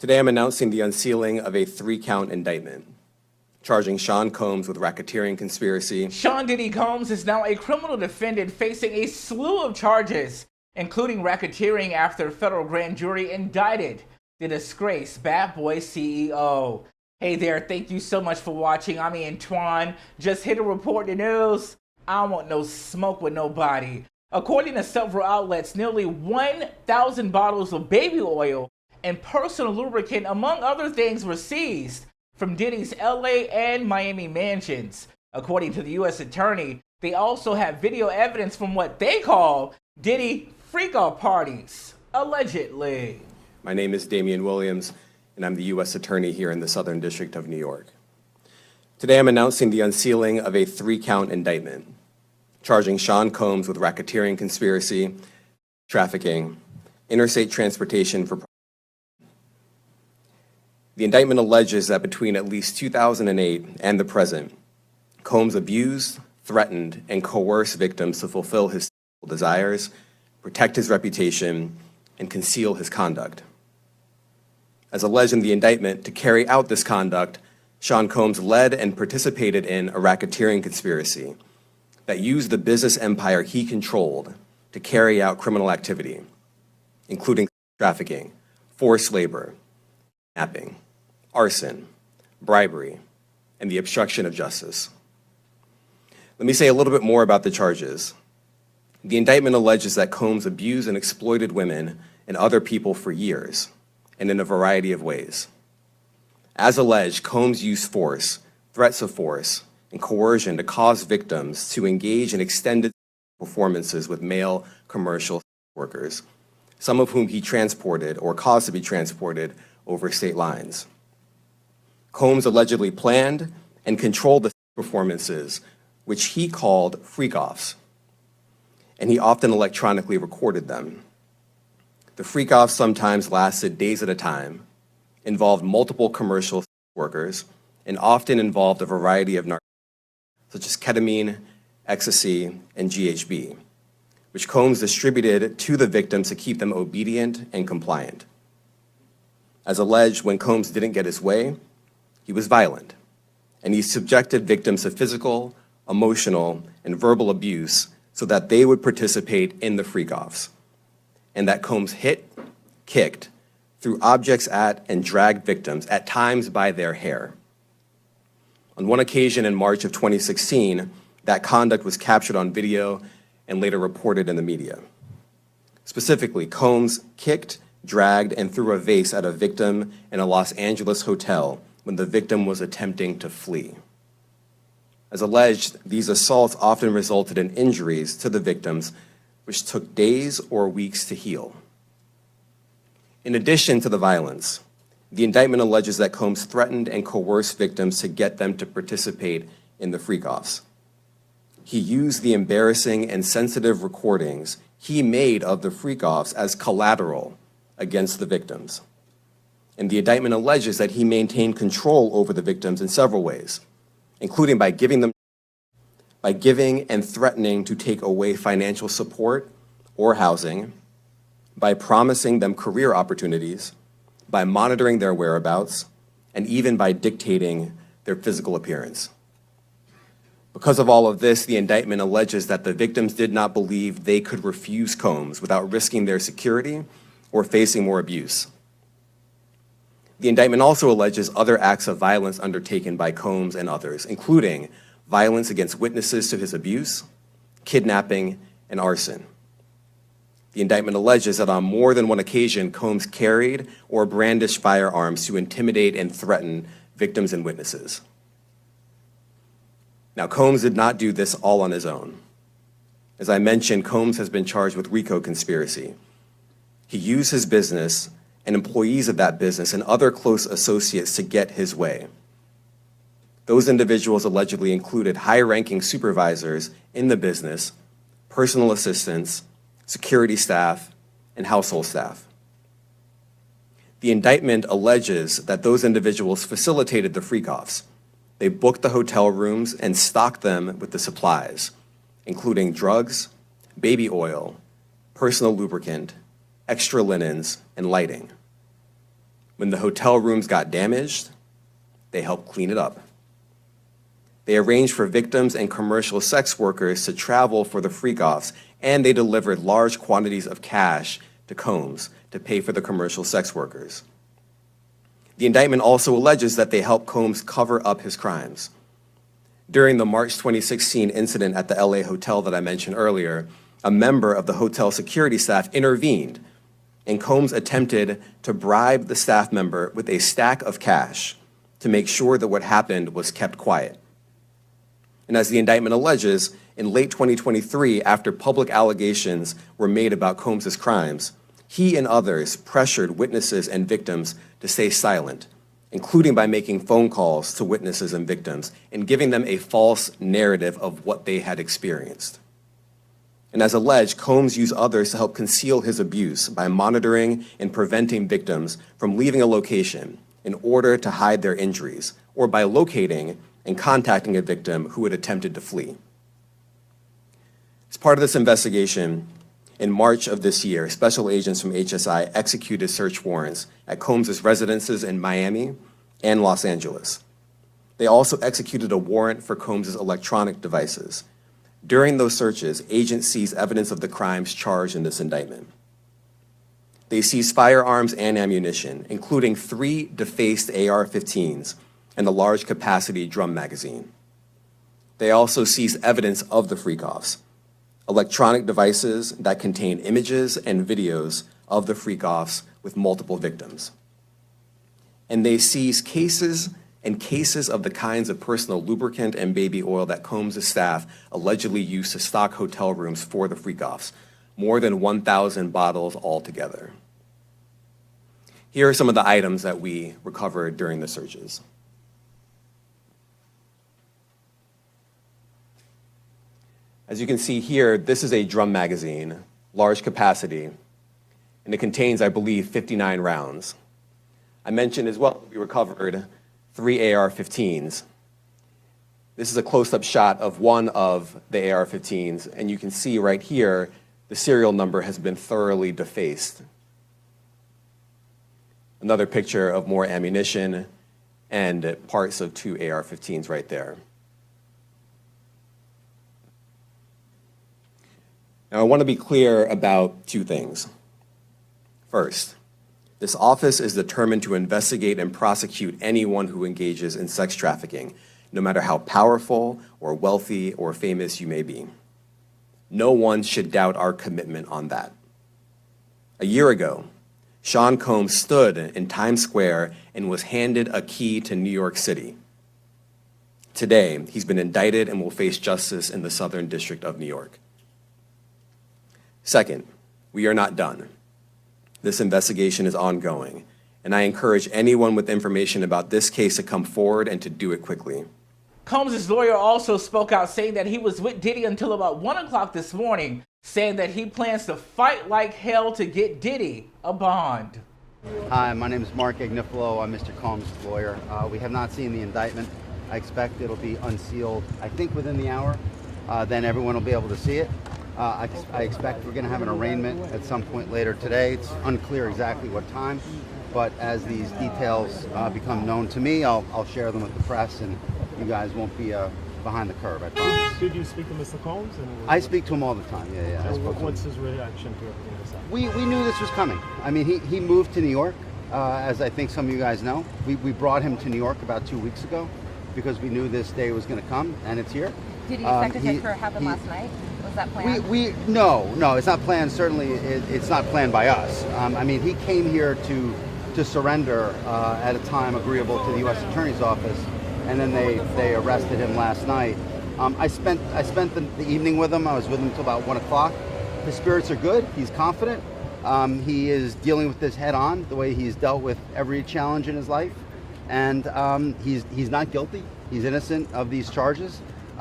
Today I'm announcing the unsealing of a 3-count indictment, charging Sean Combs with racketeering conspiracy. Sean Diddy Combs is now a criminal defendant facing a slew of charges, including racketeering after a federal grand jury indicted the disgraced Bad Boy CEO. Hey there, thank you so much for watching. I'm Antoine. Just here to report the news. I don't want no smoke with nobody. According to several outlets, nearly 1,000 bottles of baby oil and personal lubricant, among other things, were seized from Diddy's LA and Miami mansions. According to the U.S. Attorney, they also have video evidence from what they call Diddy freak-off parties, allegedly. My name is Damian Williams, and I'm the U.S. Attorney here in the Southern District of New York. Today I'm announcing the unsealing of a 3-count indictment, charging Sean Combs with racketeering conspiracy, trafficking, interstate transportation for. The indictment alleges that between at least 2008 and the present, Combs abused, threatened, and coerced victims to fulfill his desires, protect his reputation, and conceal his conduct. As alleged in the indictment, to carry out this conduct, Sean Combs led and participated in a racketeering conspiracy that used the business empire he controlled to carry out criminal activity, including trafficking, forced labor, kidnapping, arson, bribery, and the obstruction of justice. Let me say a little bit more about the charges. The indictment alleges that Combs abused and exploited women and other people for years, and in a variety of ways. As alleged, Combs used force, threats of force, and coercion to cause victims to engage in extended performances with male commercial workers, some of whom he transported or caused to be transported over state lines. Combs allegedly planned and controlled the performances, which he called freak-offs, and he often electronically recorded them. The freak-offs sometimes lasted days at a time, involved multiple commercial workers, and often involved a variety of narcotics, such as ketamine, ecstasy, and GHB, which Combs distributed to the victims to keep them obedient and compliant. As alleged, when Combs didn't get his way, he was violent, and he subjected victims to physical, emotional, and verbal abuse so that they would participate in the freak-offs, and that Combs hit, kicked, threw objects at, and dragged victims, at times by their hair. On one occasion in March of 2016, that conduct was captured on video and later reported in the media. Specifically, Combs kicked, dragged, and threw a vase at a victim in a Los Angeles hotel when the victim was attempting to flee. As alleged, these assaults often resulted in injuries to the victims, which took days or weeks to heal. In addition to the violence, the indictment alleges that Combs threatened and coerced victims to get them to participate in the freak-offs. He used the embarrassing and sensitive recordings he made of the freak-offs as collateral against the victims. And the indictment alleges that he maintained control over the victims in several ways, including by giving and threatening to take away financial support or housing, by promising them career opportunities, by monitoring their whereabouts, and even by dictating their physical appearance. Because of all of this, the indictment alleges that the victims did not believe they could refuse Combs without risking their security or facing more abuse. The indictment also alleges other acts of violence undertaken by Combs and others, including violence against witnesses to his abuse, kidnapping, and arson. The indictment alleges that on more than one occasion, Combs carried or brandished firearms to intimidate and threaten victims and witnesses. Now, Combs did not do this all on his own. As I mentioned, Combs has been charged with RICO conspiracy. He used his business and employees of that business and other close associates to get his way. Those individuals allegedly included high-ranking supervisors in the business, personal assistants, security staff, and household staff. The indictment alleges that those individuals facilitated the freak-offs. They booked the hotel rooms and stocked them with the supplies, including drugs, baby oil, personal lubricant, extra linens, and lighting. When the hotel rooms got damaged, they helped clean it up. They arranged for victims and commercial sex workers to travel for the freak-offs, and they delivered large quantities of cash to Combs to pay for the commercial sex workers. The indictment also alleges that they helped Combs cover up his crimes. During the March 2016 incident at the LA hotel that I mentioned earlier, a member of the hotel security staff intervened, and Combs attempted to bribe the staff member with a stack of cash to make sure that what happened was kept quiet. And as the indictment alleges, in late 2023, after public allegations were made about Combs' crimes, he and others pressured witnesses and victims to stay silent, including by making phone calls to witnesses and victims and giving them a false narrative of what they had experienced. And as alleged, Combs used others to help conceal his abuse by monitoring and preventing victims from leaving a location in order to hide their injuries, or by locating and contacting a victim who had attempted to flee. As part of this investigation, in March of this year, special agents from HSI executed search warrants at Combs' residences in Miami and Los Angeles. They also executed a warrant for Combs' electronic devices. During those searches, agents seized evidence of the crimes charged in this indictment. They seized firearms and ammunition, including 3 defaced AR-15s and a large capacity drum magazine. They also seized evidence of the freak-offs, electronic devices that contain images and videos of the freak-offs with multiple victims. And they seized cases and cases of the kinds of personal lubricant and baby oil that Combs' staff allegedly used to stock hotel rooms for the freak-offs, more than 1,000 bottles altogether. Here are some of the items that we recovered during the searches. As you can see here, this is a drum magazine, large capacity, and it contains, I believe, 59 rounds. I mentioned as well we recovered 3 AR-15s. This is a close-up shot of one of the AR-15s, and you can see right here the serial number has been thoroughly defaced. Another picture of more ammunition and parts of 2 AR-15s right there. Now, I want to be clear about 2 things. First, this office is determined to investigate and prosecute anyone who engages in sex trafficking, no matter how powerful or wealthy or famous you may be. No one should doubt our commitment on that. A year ago, Sean Combs stood in Times Square and was handed a key to New York City. Today, he's been indicted and will face justice in the Southern District of New York. Second, we are not done. This investigation is ongoing, and I encourage anyone with information about this case to come forward and to do it quickly. Combs' lawyer also spoke out saying that he was with Diddy until about 1 o'clock this morning, saying that he plans to fight like hell to get Diddy a bond. Hi, my name is Mark Agnifilo. I'm Mr. Combs' lawyer. We have not seen the indictment. I expect it'll be unsealed, I think within the hour. Then everyone will be able to see it. I expect we're going to have an arraignment at some point later today. It's unclear exactly what time, but as these details become known to me, I'll share them with the press, and you guys won't be behind the curve, I promise. Did you speak to Mr. Combs? I speak to him all the time, yeah. What's his reaction to everything that's happening? We knew this was coming. I mean, he moved to New York, as I think some of you guys know. We brought him to New York about 2 weeks ago because we knew this day was going to come, and it's here. Did you expect it to happen last night? Was that planned? No, it's not planned. Certainly, it's not planned by us. I mean, he came here to surrender at a time agreeable to the U.S. Attorney's Office, and then they arrested him last night. I spent the evening with him. I was with him until about 1 o'clock. His spirits are good. He's confident. He is dealing with this head on, the way he's dealt with every challenge in his life, and he's not guilty. He's innocent of these charges.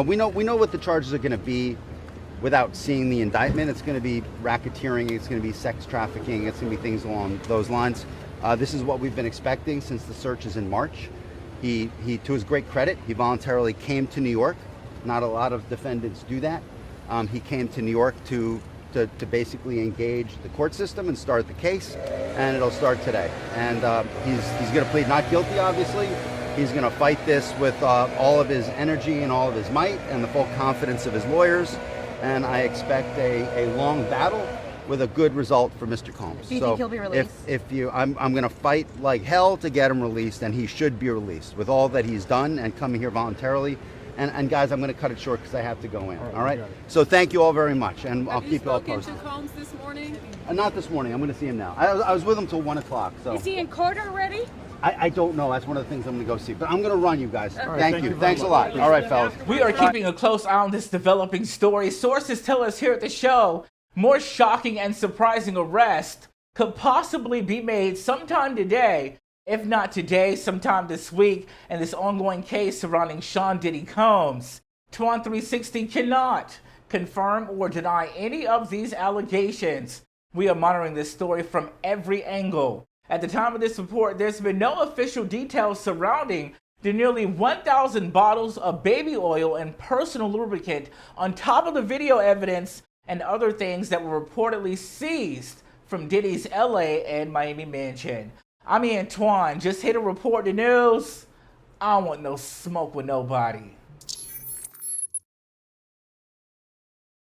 We know what the charges are going to be without seeing the indictment. It's going to be racketeering, it's going to be sex trafficking, it's going to be things along those lines. This is what we've been expecting since the searches in March. He, to his great credit, he voluntarily came to New York. Not a lot of defendants do that. He came to New York to to basically engage the court system and start the case, and it'll start today. And he's going to plead not guilty, obviously. He's going to fight this with all of his energy and all of his might and the full confidence of his lawyers. And I expect a long battle with a good result for Mr. Combs. Do you think he'll be released? I'm going to fight like hell to get him released, and he should be released with all that he's done and coming here voluntarily. And guys, I'm going to cut it short because I have to go in. All right. So thank you all very much, and I'll keep you all posted. Have you spoken to Combs this morning? Not this morning. I'm going to see him now. I was with him till 1 o'clock. So Is he in court already? I don't know. That's one of the things I'm going to go see. But I'm going to run, you guys. Right, Thank you. Thanks a lot. All right, fellas. We are keeping a close eye on this developing story. Sources tell us here at the show more shocking and surprising arrest could possibly be made sometime today, if not today, sometime this week, in this ongoing case surrounding Sean Diddy Combs. Twan 360 cannot confirm or deny any of these allegations. We are monitoring this story from every angle. At the time of this report, there's been no official details surrounding the nearly 1,000 bottles of baby oil and personal lubricant on top of the video evidence and other things that were reportedly seized from Diddy's LA and Miami mansion. I'm Antoine. Just here to report the news. I don't want no smoke with nobody.